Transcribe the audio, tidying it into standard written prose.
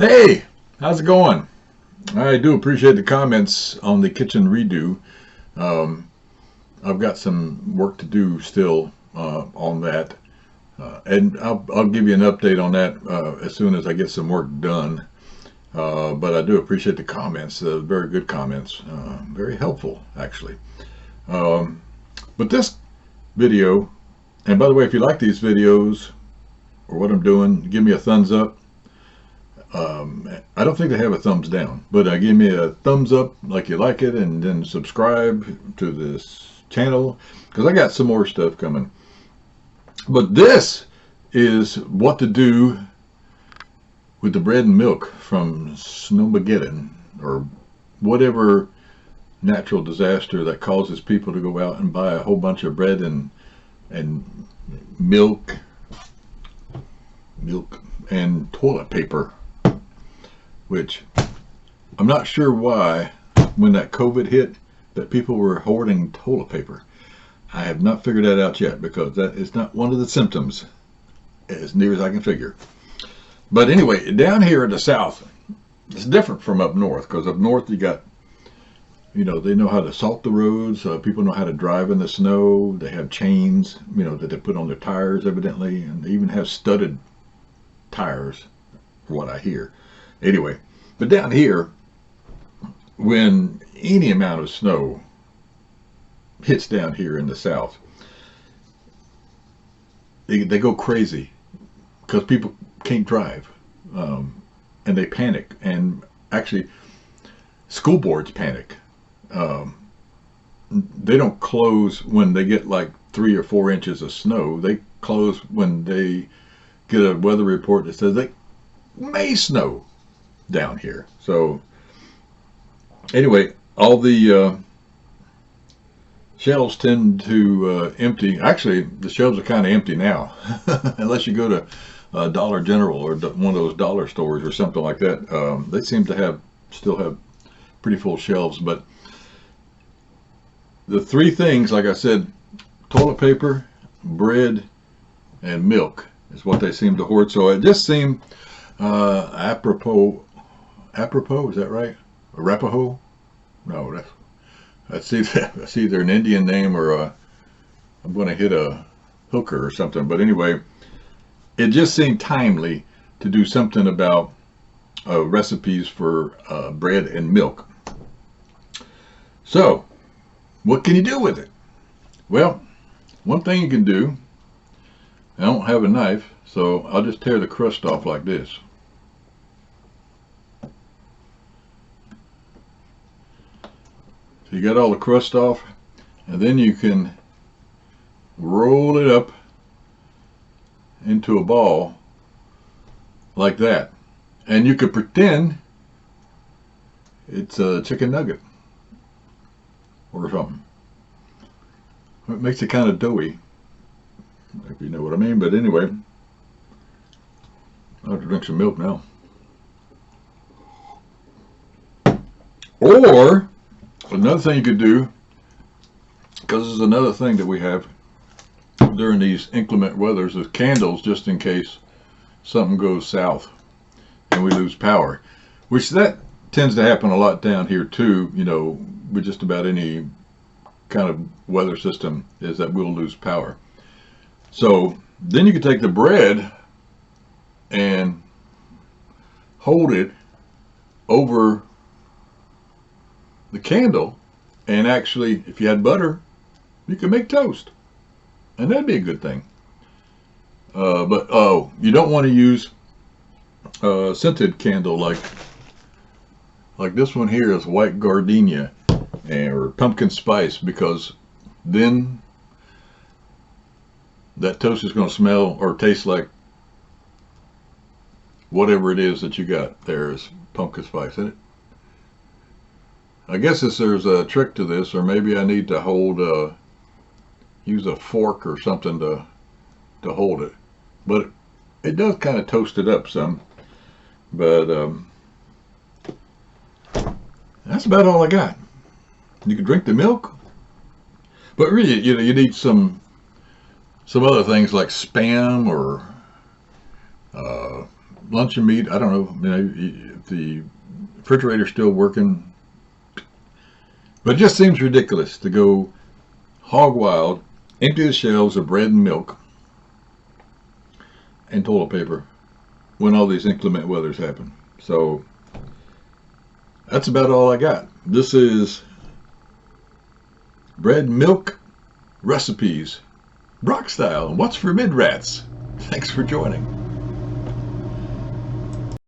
Hey, how's it going? I do appreciate the comments on the kitchen redo. Um, I've got some work to do still on that, and I'll give you an update on that as soon as I get some work done. But I do appreciate the comments, very good comments, very helpful actually. Um, but this video, and by the way, if you like these videos or what I'm doing, give me a thumbs up. I don't think they have a thumbs down, but give me a thumbs up like you like it, and then subscribe to this channel because I got some more stuff coming. But this is what to do with the bread and milk from Snowmageddon or whatever natural disaster that causes people to go out and buy a whole bunch of bread and milk, and toilet paper. Which I'm not sure why, when that COVID hit, that people were hoarding toilet paper. I have not figured that out yet because that is not one of the symptoms, as near as I can figure. But anyway, down here in the South, it's different from up north because up north you got, they know how to salt the roads. People know how to drive in the snow. They have chains, that they put on their tires evidently, and they even have studded tires, from what I hear. Anyway, but down here, when any amount of snow hits down here in the South, they go crazy because people can't drive, and they panic. And actually, school boards panic. They don't close when they get like 3 or 4 inches of snow. They close when they get a weather report that says they may snow down here. So anyway, all the shelves tend to empty. Actually, the shelves are kind of empty now, unless you go to Dollar General or one of those dollar stores or something like that. They seem to still have pretty full shelves. But the three things, like I said, toilet paper, bread, and milk is what they seem to hoard. So it just seemed apropos, is that right? Arapaho? No, that's either an Indian name or I'm going to hit a hooker or something. But anyway, it just seemed timely to do something about recipes for bread and milk. So, what can you do with it? Well, one thing you can do, I don't have a knife, so I'll just tear the crust off like this. So you got all the crust off, and then you can roll it up into a ball like that. And you could pretend it's a chicken nugget or something. It makes it kind of doughy, if you know what I mean. But anyway, I'll have to drink some milk now. Or another thing you could do, because this is another thing that we have during these inclement weathers, is candles, just in case something goes south and we lose power, which that tends to happen a lot down here too, with just about any kind of weather system, is that we'll lose power. So then you can take the bread and hold it over the candle, and actually, if you had butter, you could make toast, and that'd be a good thing. But you don't want to use a scented candle like this one here is white gardenia or pumpkin spice, because then that toast is going to smell or taste like whatever it is that you got there is pumpkin spice in it. I guess there's a trick to this, or maybe I need to use a fork or something to hold it. But it does kind of toast it up some. But that's about all I got. You can drink the milk, but really, you need some other things like Spam or luncheon meat. I don't know. If the refrigerator's still working, but it just seems ridiculous to go hog wild, empty the shelves of bread and milk and toilet paper when all these inclement weathers happen. So that's about all I got. This is bread and milk recipes, Brock style, and what's for mid rats. Thanks for joining.